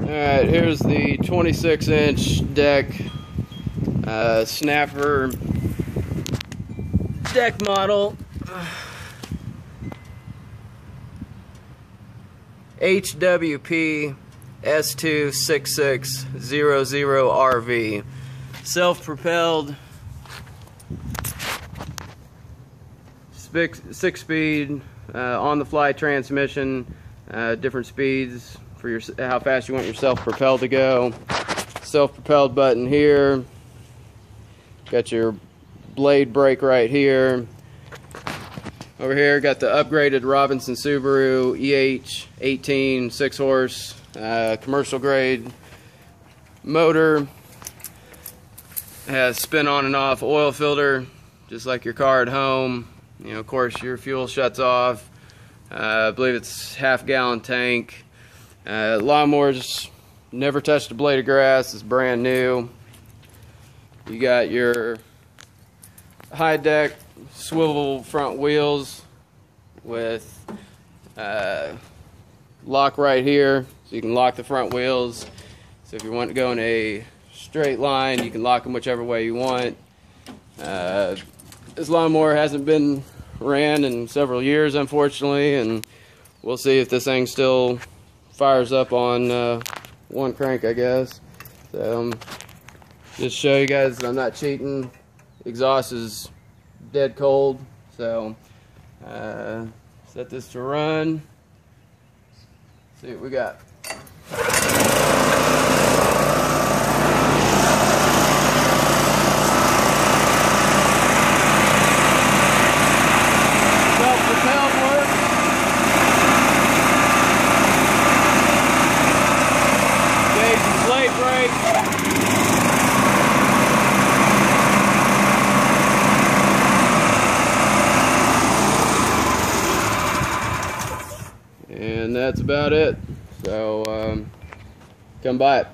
Alright, here's the 26-inch deck snapper deck model. HWP S26600RV. Self-propelled, 6-speed on-the-fly transmission, different speeds for your how fast you want your self-propelled to go. Self-propelled button here. Got your blade brake right here. Over here, got the upgraded Robinson Subaru EH18 6-horse commercial grade motor. Has spin on and off oil filter, just like your car at home. You know, of course, your fuel shuts off. I believe it's half-gallon tank. Lawnmower's never touched a blade of grass. It's brand new. You got your high deck swivel front wheels with lock right here, so you can lock the front wheels. So if you want to go in a straight line, you can lock them whichever way you want. This lawnmower hasn't been ran in several years, unfortunately, and we'll see if this thing still fires up on one crank, I guess. So just show you guys that I'm not cheating. Exhaust is dead cold, so set this to run. See what we got. Self-propelled work. Gauge and blade brake. And that's about it. So come by it.